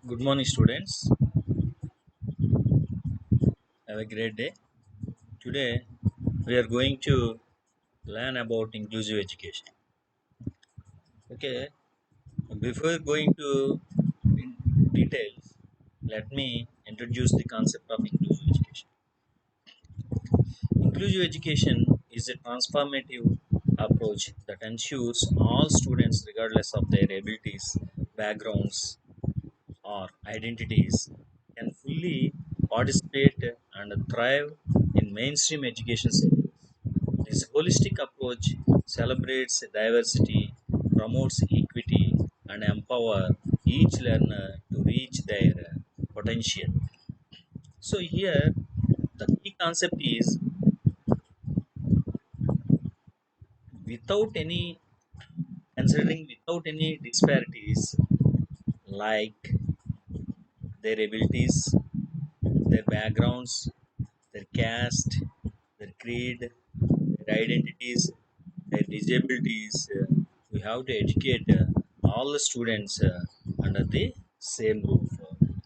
Good morning, students. Have a great day. Today, we are going to learn about inclusive education. Okay, before going to in details, let me introduce the concept of inclusive education. Inclusive education is a transformative approach that ensures all students, regardless of their abilities, backgrounds, or identities, can fully participate and thrive in mainstream education settings. This holistic approach celebrates diversity, promotes equity, and empowers each learner to reach their potential. So here, the key concept is without any without any disparities like their abilities, their backgrounds, their caste, their creed, their identities, their disabilities. We have to educate all the students under the same roof.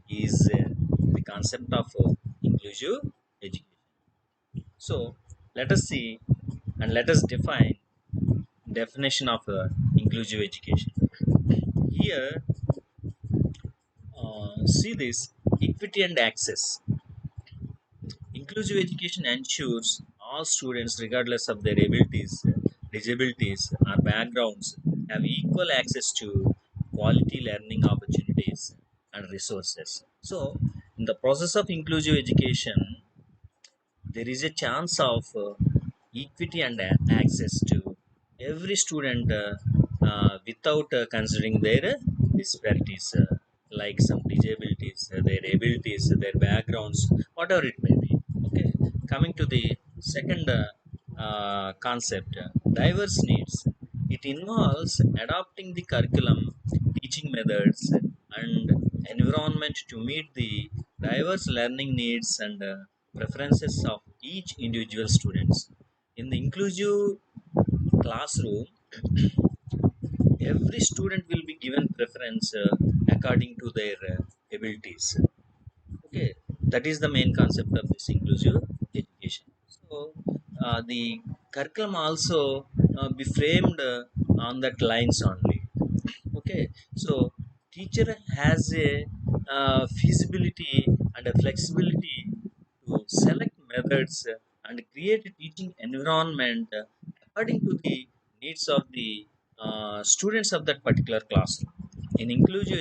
Is the concept of inclusive education. So let us see and let us define definition of inclusive education. Here, see this equity and access. Inclusive education ensures all students, regardless of their abilities, disabilities, or backgrounds, have equal access to quality learning opportunities and resources. So, in the process of inclusive education, there is a chance of equity and access to every student without considering their disparities, like some disabilities, their abilities, their backgrounds, whatever it may be. Okay, coming to the second concept, diverse needs. It involves adopting the curriculum, teaching methods, and environment to meet the diverse learning needs and preferences of each individual students. In the inclusive classroom, every student will be given preference according to their abilities. Okay, that is the main concept of this inclusive education. So the curriculum also be framed on that lines only. Okay, so teacher has a feasibility and a flexibility to select methods and create a teaching environment according to the needs of the students of that particular classroom. In inclusive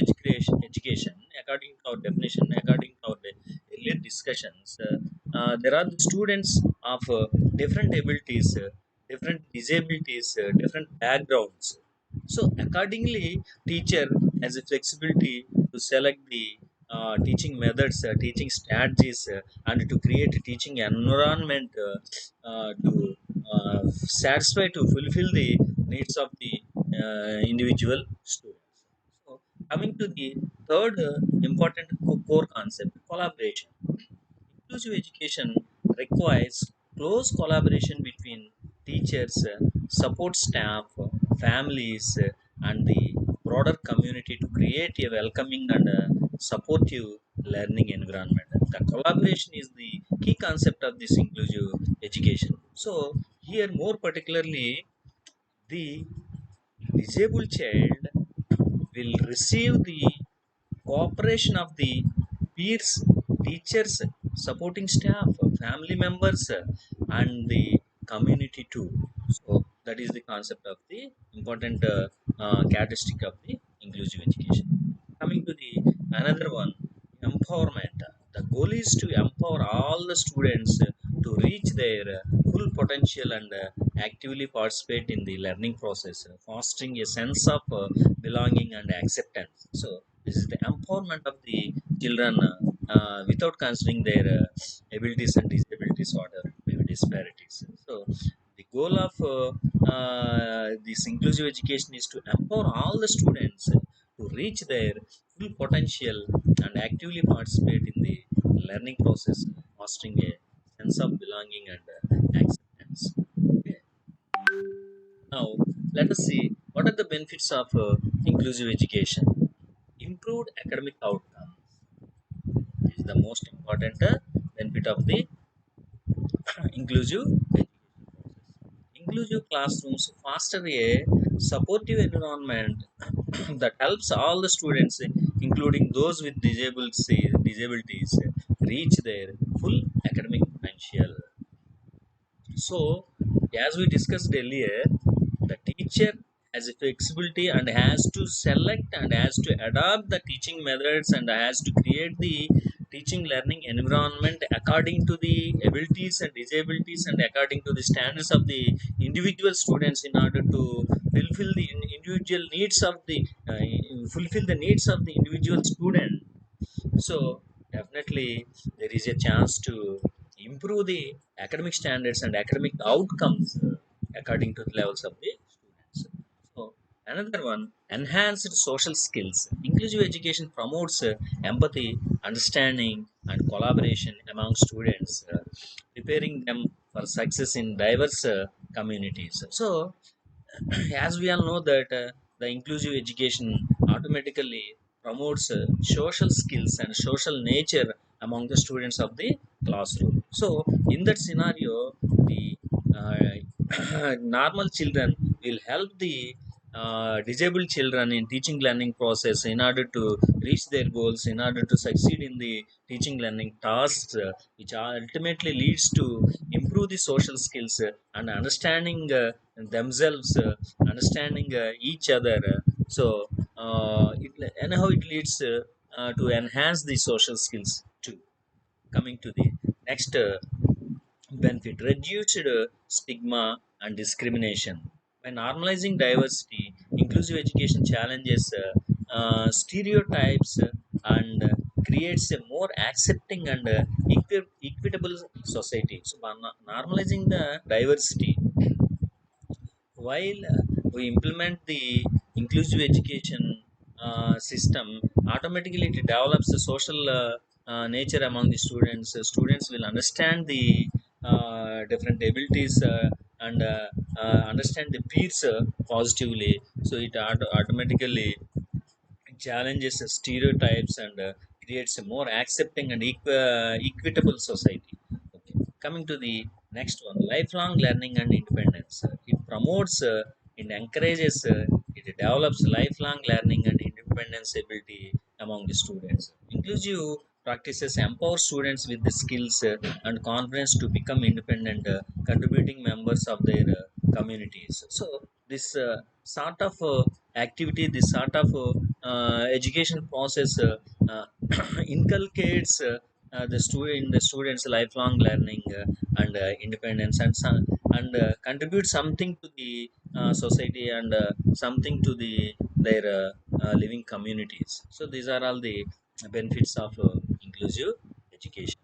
education, according to our definition, according to our earlier discussions, there are the students of different abilities, different disabilities, different backgrounds. So accordingly, teacher has a flexibility to select the teaching methods, teaching strategies, and to create a teaching environment to satisfy, to fulfill the needs of the individual students. So coming to the third important core concept, collaboration. Inclusive education requires close collaboration between teachers, support staff, families, and the broader community to create a welcoming and supportive learning environment. The collaboration is the key concept of this inclusive education. So, here, more particularly, the disabled child will receive the cooperation of the peers, teachers, supporting staff, family members, and the community too. So that is the concept of the important characteristic of the inclusive education. Coming to the another one, empowerment. The goal is to empower all the students to reach their full potential and actively participate in the learning process, fostering a sense of belonging and acceptance. So this is the empowerment of the children without considering their abilities and disabilities, or maybe disparities. So the goal of this inclusive education is to empower all the students to reach their full potential and actively participate in the learning process, fostering a sense of belonging and acceptance. Okay. Now, let us see what are the benefits of inclusive education. Improved academic outcome. the most important benefit of the inclusive education process. Inclusive classrooms foster a supportive environment that helps all the students, including those with disabilities, reach their full academic potential. So, as we discussed earlier, the teacher has a flexibility and has to select and has to adapt the teaching methods and has to create the teaching learning environment according to the abilities and disabilities and according to the standards of the individual students in order to fulfill the individual needs of the fulfill the needs of the individual student. So definitely there is a chance to improve the academic standards and academic outcomes according to the levels of the students. So another one, enhanced social skills. Inclusive education promotes empathy, understanding, and collaboration among students, preparing them for success in diverse communities. So as we all know that the inclusive education automatically promotes social skills and social nature among the students of the classroom. So in that scenario, the normal children will help the disabled children in teaching learning process in order to reach their goals, in order to succeed in the teaching learning tasks, which ultimately leads to improve the social skills and understanding themselves, understanding each other. So anyhow it leads to enhance the social skills too. Coming to the next benefit, reduced stigma and discrimination. By normalizing diversity, inclusive education challenges stereotypes and creates a more accepting and equitable society. So by normalizing the diversity, while we implement the inclusive education system, automatically it develops a social nature among the students. Students will understand the different abilities and understand the peers positively. So it automatically challenges stereotypes and creates a more accepting and equitable society. Okay. Coming to the next one, lifelong learning and independence. It promotes, it encourages, it develops lifelong learning and independence ability among the students. Inclusive practices empower students with the skills and confidence to become independent, contributing members of their communities. So this sort of activity, this sort of education process uh, inculcates the students lifelong learning and independence and contribute something to the society and something to their living communities. So these are all the benefits of inclusive education.